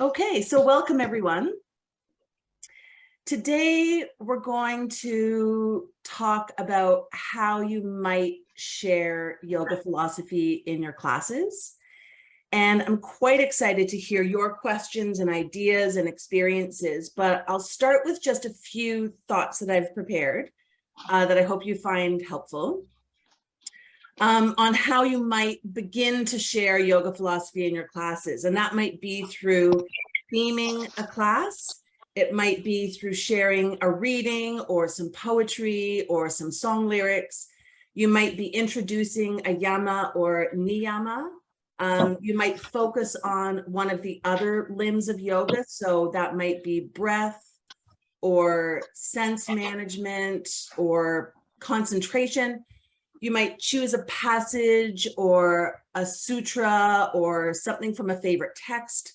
Okay, so welcome everyone. Today we're going to talk about how you might share yoga philosophy in your classes. And I'm quite excited to hear your questions and ideas and experiences, but I'll start with just a few thoughts that I've prepared that I hope you find helpful on how you might begin to share yoga philosophy in your classes. And that might be through theming a class. It might be through sharing a reading or some poetry or some song lyrics. You might be introducing a yama or niyama. You might focus on one of the other limbs of yoga. So that might be breath or sense management or concentration. You might choose a passage or a sutra or something from a favorite text.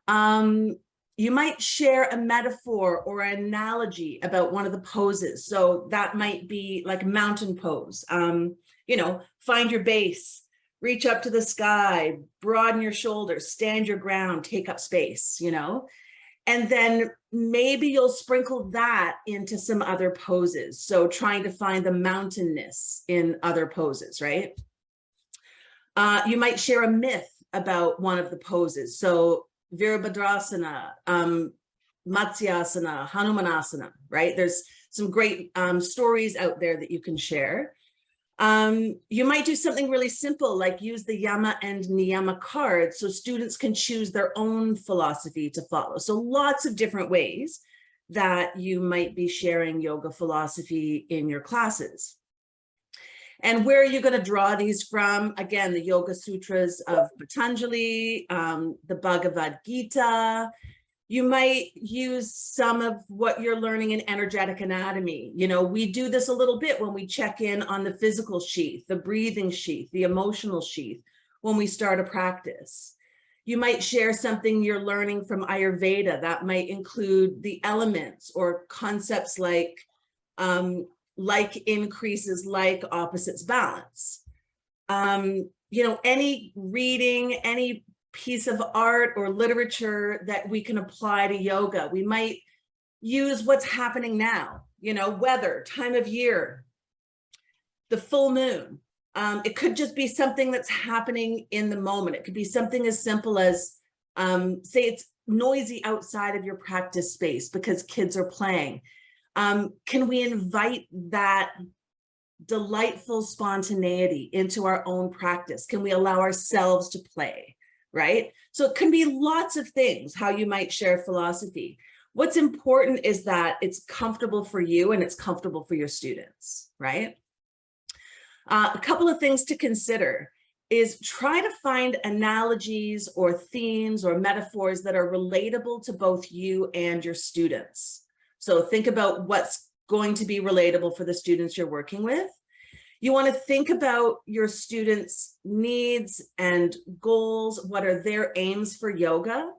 You might share a metaphor or an analogy about one of the poses. So that might be like mountain pose. Find your base, reach up to the sky, broaden your shoulders, stand your ground, take up space, And then maybe you'll sprinkle that into some other poses. So trying to find the mountainness in other poses, right? You might share a myth about one of the poses. So Virabhadrasana, Matsyasana, Hanumanasana, right? There's some great stories out there that you can share. You might do something really simple, like use the yama and niyama card so students can choose their own philosophy to follow. So lots of different ways that you might be sharing yoga philosophy in your classes. And where are you going to draw these from? Again, the Yoga Sutras of Patanjali, the Bhagavad Gita. You might use some of what you're learning in energetic anatomy. We do this a little bit when we check in on the physical sheath, the breathing sheath, the emotional sheath, when we start a practice. You might share something you're learning from Ayurveda. That might include the elements or concepts like increases, like opposites balance. Any reading, any piece of art or literature that we can apply to yoga. We might use what's happening now, weather, time of year, the full moon. It could just be something that's happening in the moment. It could be something as simple as, say it's noisy outside of your practice space because kids are playing. Can we invite that delightful spontaneity into our own practice? Can we allow ourselves to play? Right? So it can be lots of things, how you might share philosophy. What's important is that it's comfortable for you and it's comfortable for your students, right? A couple of things to consider is try to find analogies or themes or metaphors that are relatable to both you and your students. So think about what's going to be relatable for the students you're working with. You want to think about your students' needs and goals. What are their aims for yoga?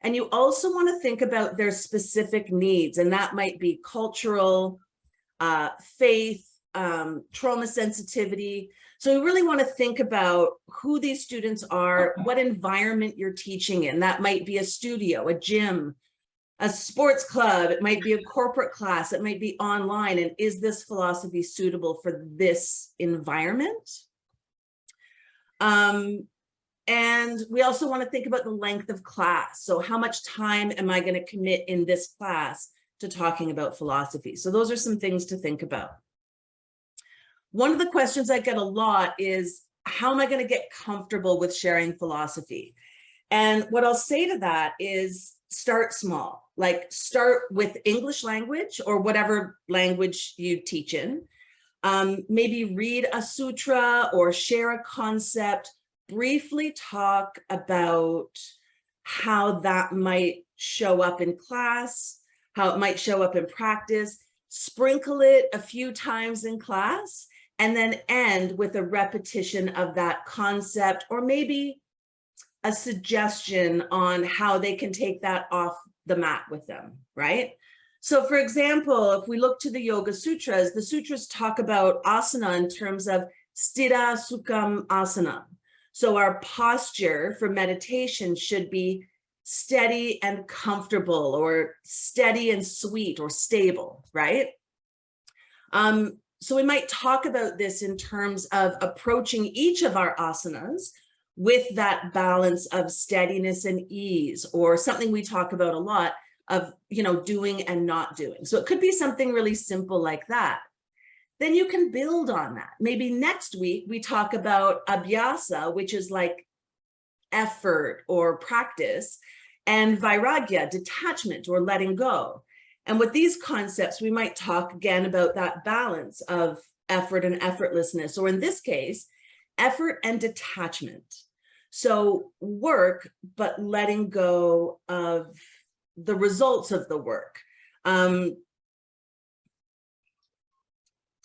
And you also want to think about their specific needs. And that might be cultural, faith, trauma sensitivity. So we really want to think about who these students are, what environment you're teaching in. That might be a studio, a gym, a sports club, it might be a corporate class, it might be online. And is this philosophy suitable for this environment? And we also want to think about the length of class. So how much time am I going to commit in this class to talking about philosophy? So those are some things to think about. One of the questions I get a lot is, how am I going to get comfortable with sharing philosophy? And what I'll say to that is, start small, like start with English language or whatever language you teach in. Maybe read a sutra or share a concept, briefly talk about how that might show up in class, how it might show up in practice, sprinkle it a few times in class, and then end with a repetition of that concept, or maybe a suggestion on how they can take that off the mat with them, right? So for example, if we look to the Yoga Sutras, the sutras talk about asana in terms of sthira sukham asana. So our posture for meditation should be steady and comfortable, or steady and sweet, or stable, right? So we might talk about this in terms of approaching each of our asanas with that balance of steadiness and ease, or something we talk about a lot of, doing and not doing. So it could be something really simple like that. Then you can build on that. Maybe next week we talk about abhyasa, which is like effort or practice, and vairagya, detachment or letting go. And with these concepts, we might talk again about that balance of effort and effortlessness, or in this case, effort and detachment. So work, but letting go of the results of the work.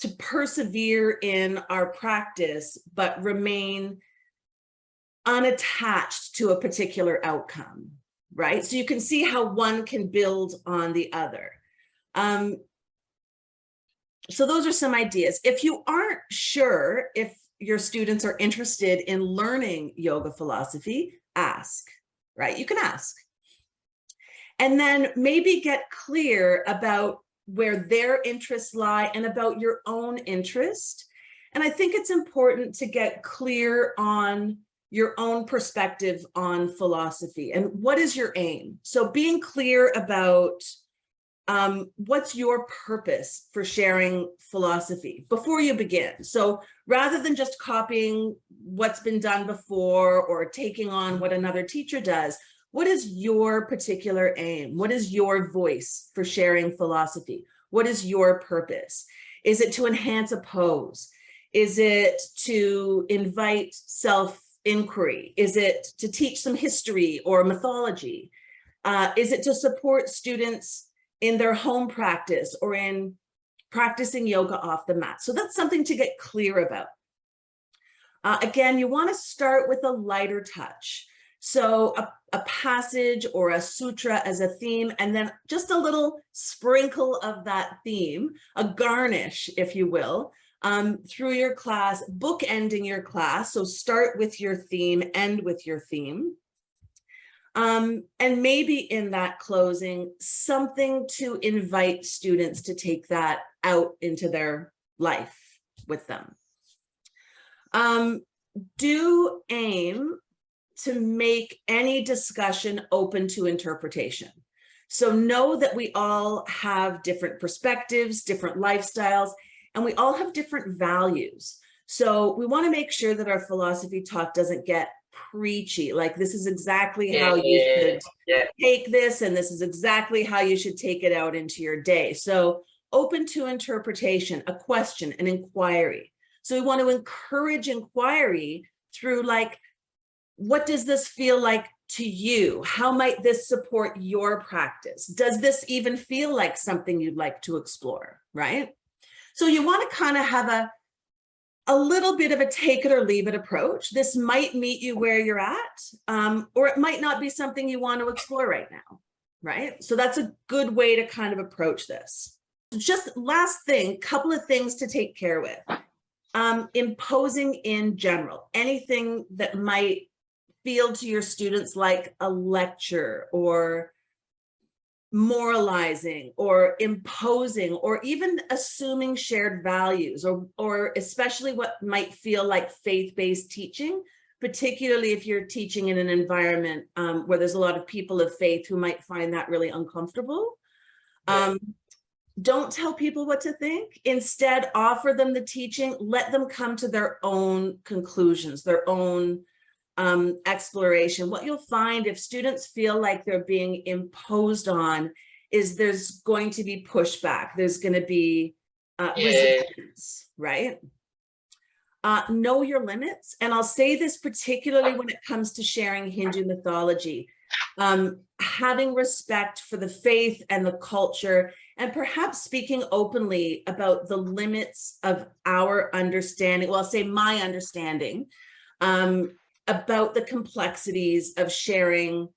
To persevere in our practice, but remain unattached to a particular outcome, right? So you can see how one can build on the other. So those are some ideas. If you aren't sure if your students are interested in learning yoga philosophy, ask, right? You can ask. And then maybe get clear about where their interests lie and about your own interest. And I think it's important to get clear on your own perspective on philosophy and what is your aim. So being clear about what's your purpose for sharing philosophy before you begin. So rather than just copying what's been done before or taking on what another teacher does, what is your particular aim? What is your voice for sharing philosophy? What is your purpose? Is it to enhance a pose? Is it to invite self-inquiry? Is it to teach some history or mythology? Is it to support students in their home practice or in practicing yoga off the mat? So that's something to get clear about. Again, you want to start with a lighter touch. So a passage or a sutra as a theme, and then just a little sprinkle of that theme, a garnish, if you will, through your class, bookending your class. So start with your theme, end with your theme. And maybe in that closing, something to invite students to take that out into their life with them. Do aim to make any discussion open to interpretation. So know that we all have different perspectives, different lifestyles, and we all have different values. So we want to make sure that our philosophy talk doesn't get preachy, like this is exactly how you should take this, and this is exactly how you should take it out into your day. So open to interpretation, a question, an inquiry. So we want to encourage inquiry through, like, what does this feel like to you? How might this support your practice? Does this even feel like something you'd like to explore, right? So you want to kind of have a little bit of a take it or leave it approach. This might meet you where you're at, or it might not be something you want to explore right now, right? So that's a good way to kind of approach this. Just last thing, couple of things to take care with. Imposing in general, anything that might feel to your students like a lecture or moralizing or imposing or even assuming shared values, or especially what might feel like faith-based teaching, particularly if you're teaching in an environment where there's a lot of people of faith who might find that really uncomfortable. Don't tell people what to think. Instead, offer them the teaching, let them come to their own conclusions, their own exploration. What you'll find if students feel like they're being imposed on is there's going to be pushback. There's going to be resistance, right? Know your limits. And I'll say this particularly when it comes to sharing Hindu mythology. Having respect for the faith and the culture, and perhaps speaking openly about the limits of our understanding, well, I'll say my understanding, about the complexities of sharing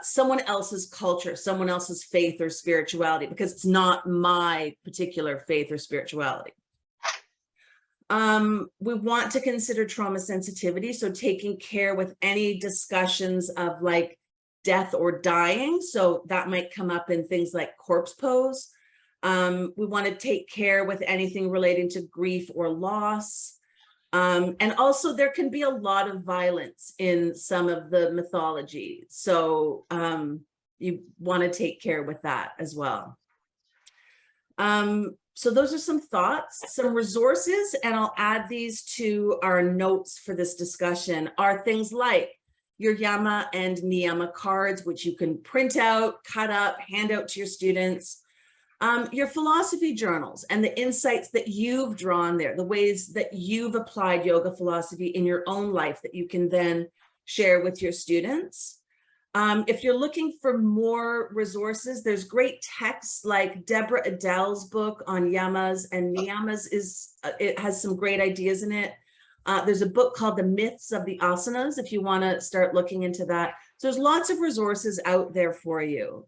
someone else's culture, someone else's faith or spirituality, because it's not my particular faith or spirituality. We want to consider trauma sensitivity, so taking care with any discussions of like death or dying. So that might come up in things like corpse pose. We want to take care with anything relating to grief or loss. And also there can be a lot of violence in some of the mythology. So you want to take care with that as well. So those are some thoughts, some resources, and I'll add these to our notes for this discussion, are things like your Yama and Niyama cards, which you can print out, cut up, hand out to your students. Your philosophy journals and the insights that you've drawn there, the ways that you've applied yoga philosophy in your own life that you can then share with your students. If you're looking for more resources, there's great texts like Deborah Adele's book on yamas and niyamas. It has some great ideas in it. There's a book called The Myths of the Asanas, if you want to start looking into that. So there's lots of resources out there for you.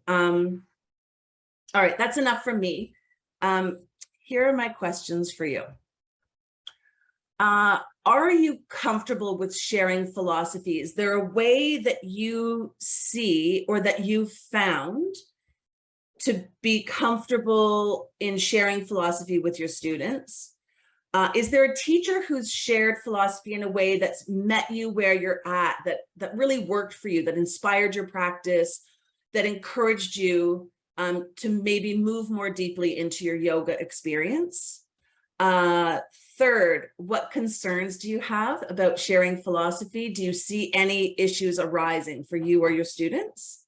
All right, that's enough from me. Here are my questions for you. Are you comfortable with sharing philosophy? Is there a way that you see or that you've found to be comfortable in sharing philosophy with your students? Is there a teacher who's shared philosophy in a way that's met you where you're at, that really worked for you, that inspired your practice, that encouraged you to maybe move more deeply into your yoga experience? Third, what concerns do you have about sharing philosophy? Do you see any issues arising for you or your students?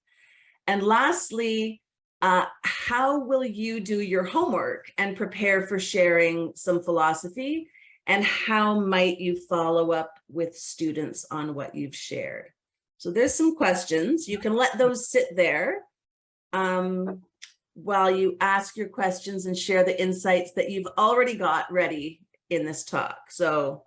And lastly, how will you do your homework and prepare for sharing some philosophy? And how might you follow up with students on what you've shared? So there's some questions. You can let those sit there while you ask your questions and share the insights that you've already got ready in this talk. So